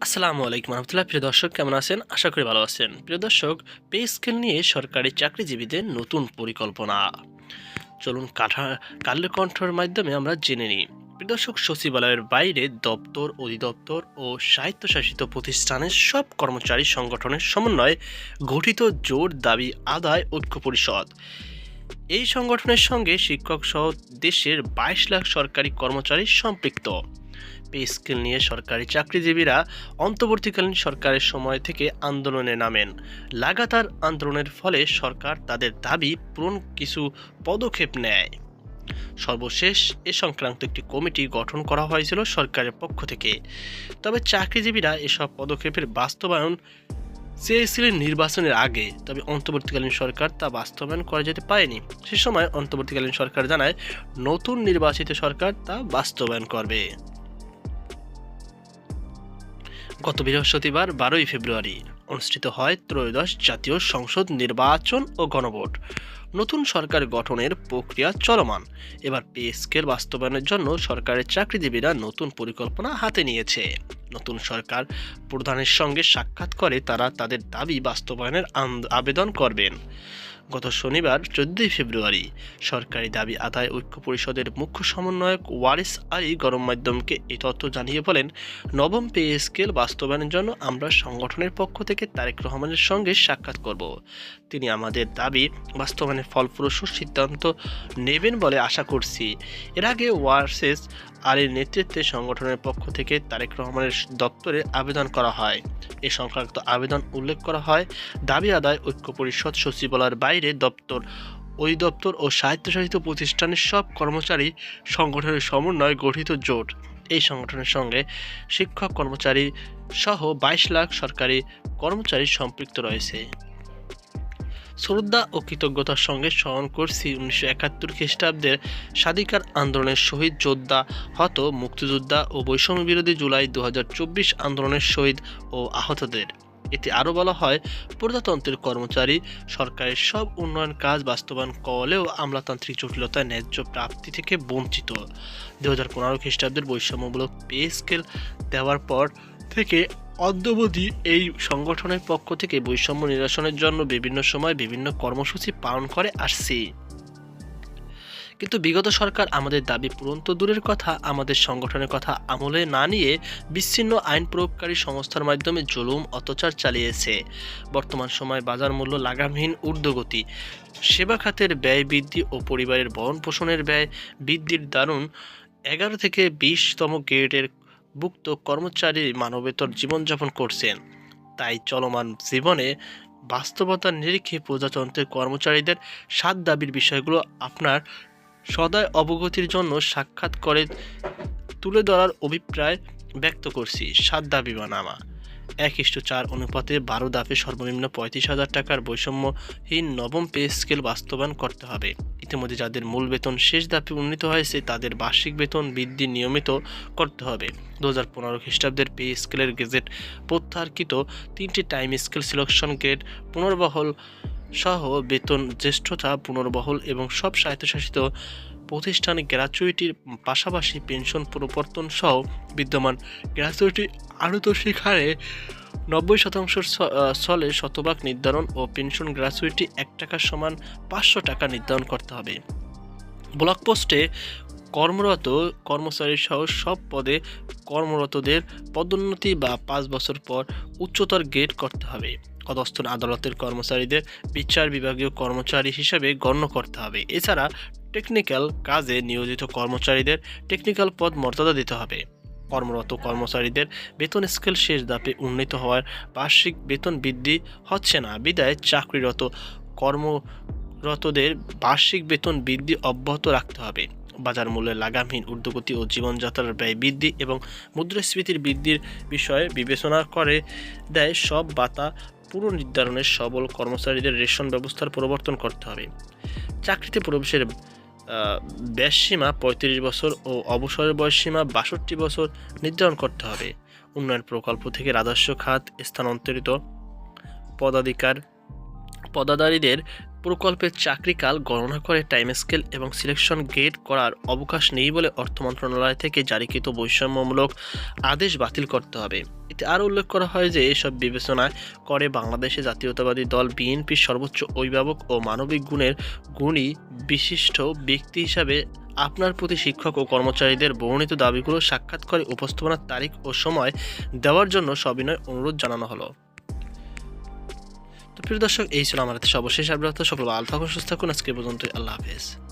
আসসালামু আলাইকুম রহমতুল্লাহ। প্রিয় দর্শক, কেমন আছেন? আশা করি ভালো আছেন। প্রিয় দর্শক, পে স্কেল নিয়ে সরকারি চাকরিজীবীদের নতুন পরিকল্পনা। চলুন কালের কণ্ঠের মাধ্যমে আমরা জেনে নিই। প্রিয় দর্শক, সচিবালয়ের বাইরে দপ্তর, অধিদপ্তর ও স্বায়ত্তশাসিত প্রতিষ্ঠানের সব কর্মচারী সংগঠনের সমন্বয়ে গঠিত জোট দাবি আদায় ঐক্য পরিষদ। এই সংগঠনের সঙ্গে শিক্ষক সহ দেশের 22 লাখ সরকারি কর্মচারী সম্পৃক্ত। পে স্কেল নিয়ে সরকারি চাকরিজীবীরা অন্তর্বর্তীকালীন সরকারের সময় থেকে আন্দোলনে নামেন। লাগাতার আন্দোলনের ফলে সরকার তাদের দাবি পূরণ কিছু পদক্ষেপ নেয়। সর্বশেষ এ সংক্রান্ত একটি কমিটি গঠন করা হয়েছিল সরকারের পক্ষ থেকে। তবে চাকরিজীবীরা এসব পদক্ষেপের বাস্তবায়ন চেয়েছিলেন নির্বাচনের আগে, তবে অন্তর্বর্তীকালীন সরকার তা বাস্তবায়ন করা যেতে পারেনি। সে সময় অন্তর্বর্তীকালীন সরকার জানায় নতুন নির্বাচিত সরকার তা বাস্তবায়ন করবে। গত বৃহস্পতিবার 12 ফেব্রুয়ারি অনুষ্ঠিত হয় ত্রয়োদশ জাতীয় সংসদ নির্বাচন ও গণভোট। নতুন সরকার গঠনের প্রক্রিয়া চলমান। এবার পে স্কেল বাস্তবায়নের জন্য সরকারের চাকরিজীবীরা নতুন পরিকল্পনা হাতে নিয়েছে। নতুন সরকার প্রধানের সঙ্গে সাক্ষাৎ করে তারা তাদের দাবি বাস্তবায়নের আবেদন করবেন। গত শনিবার 14 ফেব্রুয়ারি সরকারি দাবি আদায় ঐক্য পরিষদের মুখ্য সমন্বয়ক ওয়ারিস আলী গণমাধ্যমকে এই তথ্য জানিয়ে বলেন, নবম পে স্কেল বাস্তবায়নের জন্য আমরা সংগঠনের পক্ষ থেকে তারেক রহমানের সঙ্গে সাক্ষাৎ করব। তিনি আমাদের দাবি বাস্তবায়নের ফলপ্রসূ সিদ্ধান্ত নেবেন বলে আশা করছি। এর আগে ওয়ারিস আলীর নেতৃত্বে সংগঠনের পক্ষ থেকে তারেক রহমানের দপ্তরে আবেদন করা হয়। এ সংক্রান্ত আবেদন উল্লেখ করা হয়, দাবি আদায় ঐক্য পরিষদ সচিবালয়ের বাইরে দপ্তর, অধিদপ্তর ও স্বায়ত্তশাসিত প্রতিষ্ঠানের সব কর্মচারী সংগঠনের সমন্বয়ে গঠিত জোট। এই সংগঠনের সঙ্গে শিক্ষক কর্মচারী সহ 22 লাখ সরকারি কর্মচারী সম্পৃক্ত রয়েছে। শ্রদ্ধা ও কৃতজ্ঞতার সঙ্গে স্মরণ করছি 1971 খ্রিস্টাব্দের স্বাধিকার আন্দোলনের শহীদ যোদ্ধা, হত মুক্তিযোদ্ধা ও বৈষম্য বিরোধী জুলাই 2024 আন্দোলনের শহীদ ও আহতদের। এতে আরও বলা হয়, প্রজাতন্ত্রের কর্মচারী সরকারের সব উন্নয়ন কাজ বাস্তবায়ন করলেও আমলাতান্ত্রিক জটিলতায় ন্যায্য প্রাপ্তি থেকে বঞ্চিত। 2015 খ্রিস্টাব্দের বৈষম্যমূলক পে স্কেল দেওয়ার পর থেকে অদ্যাবধি এই সংগঠনের পক্ষ থেকে বৈষম্য নিরসনের জন্য বিভিন্ন সময় বিভিন্ন কর্মসূচি পালন করে আসছে। কিন্তু বিগত সরকার আমাদের দাবি পূরণ তো দূরের কথা, আমাদের সংগঠনের কথা আমলে না নিয়ে বিচ্ছিন্ন আইন প্রয়োগকারী সংস্থার মাধ্যমে জুলুম অত্যাচার চালিয়েছে। বর্তমান সময় বাজার মূল্য লাগামহীন ঊর্ধ্বগতি, সেবা খাতের ব্যয় বৃদ্ধি ও পরিবারের ভরণ পোষণের ব্যয় বৃদ্ধির দারুণ 11 থেকে 20তম গ্রেডের ভুক্ত কর্মচারী মানবেতর জীবনযাপন করছেন। তাই চলমান জীবনে বাস্তবতার নিরিখে প্রজাতন্ত্রের কর্মচারীদের 7 দাবির বিষয়গুলো আপনার সদয় অবগতির জন্য সাক্ষাৎ করে তুলে ধরার অভিপ্রায় ব্যক্ত করছি। 7 দাবি নামা: 1:4 অনুপাতে 12 ধাপে সর্বনিম্ন 35,000 টাকার বৈষম্যহীন নবম পে স্কেল বাস্তবায়ন করতে হবে। ইতিমধ্যে যাদের মূল বেতন শেষ ধাপে উন্নীত হয়েছে তাদের বার্ষিক বেতন বৃদ্ধি নিয়মিত করতে হবে। 2015 খ্রিস্টাব্দের পে স্কেলের গেজেট প্রত্যাহারকৃত 3টি টাইম স্কেল সিলেকশন গ্রেড পুনর্বহাল সহ বেতন জ্যেষ্ঠতা পুনর্বহাল এবং সব স্বায়ত্তশাসিত প্রতিষ্ঠানে গ্র্যাচুইটির পাশাপাশি পেনশন প্রবর্তন সহ বিদ্যমান গ্র্যাচুইটি আনুতোষিক হারে 90% স্থলে শতভাগ নির্ধারণ ও পেনশন গ্র্যাচুইটি 1 টাকার সমান 500 টাকা নির্ধারণ করতে হবে। ব্লক পোস্টে কর্মরত কর্মচারী সহ সব পদে কর্মরতদের পদোন্নতি বা 5 বছর পর উচ্চতর গ্রেড করতে হবে। অধস্তন আদালতের কর্মচারীদের বিচার বিভাগীয় কর্মচারী হিসেবে গণ্য করতে হবে। এছাড়া টেকনিক্যাল কাজে নিয়োজিত কর্মচারীদের টেকনিক্যাল পদ মর্যাদা দিতে হবে। কর্মরত কর্মচারীদের বেতন স্কেল শেষ ধাপে উন্নীত হওয়ার বার্ষিক বেতন বৃদ্ধি হচ্ছে না বিধায় চাকরিরত কর্মরতদের বার্ষিক বেতন বৃদ্ধি অব্যাহত রাখতে হবে। বাজার মূল্যের লাগামহীন ঊর্ধ্বগতি ও জীবনযাত্রার ব্যয় বৃদ্ধি এবং মুদ্রাস্ফীতির বৃদ্ধির বিষয়ে বিবেচনা করে দেয় সব ভাতা পুনর্নির্ধারণের সবল কর্মচারীদের রেশন ব্যবস্থার পরিবর্তন করতে হবে। চাকরিতে প্রবেশের বয়সসীমা 35 বছর ও অবসরের বয়সসীমা 62 বছর নির্ধারণ করতে হবে। উন্নয়ন প্রকল্প থেকে রাজস্ব খাত স্থানান্তরিত পদাধিকারীদের প্রকল্পের চাকরিকাল গণনা করে টাইম স্কেল এবং সিলেকশন গ্রেড করার অবকাশ নেই বলে অর্থ মন্ত্রণালয় থেকে জারিকৃত বৈষম্যমূলক আদেশ বাতিল করতে হবে। এতে আরও উল্লেখ করা হয় যে এসব বিবেচনা করে বাংলাদেশে জাতীয়তাবাদী দল বিএনপির সর্বোচ্চ অভিভাবক ও মানবিক গুণের গুণী বিশিষ্ট ব্যক্তি হিসাবে আপনার প্রতি শিক্ষক ও কর্মচারীদের বর্ণিত দাবিগুলো সাক্ষাৎ করে উপস্থাপনার তারিখ ও সময় দেওয়ার জন্য সবিনয় অনুরোধ জানানো হলো। তো প্রিয় দর্শক, এই ছিল আমার সর্বশেষ আপডেট। সকল ভালো থাকুন, সুস্থ থাকুন। আজকে পর্যন্ত, আল্লাহ হাফেজ।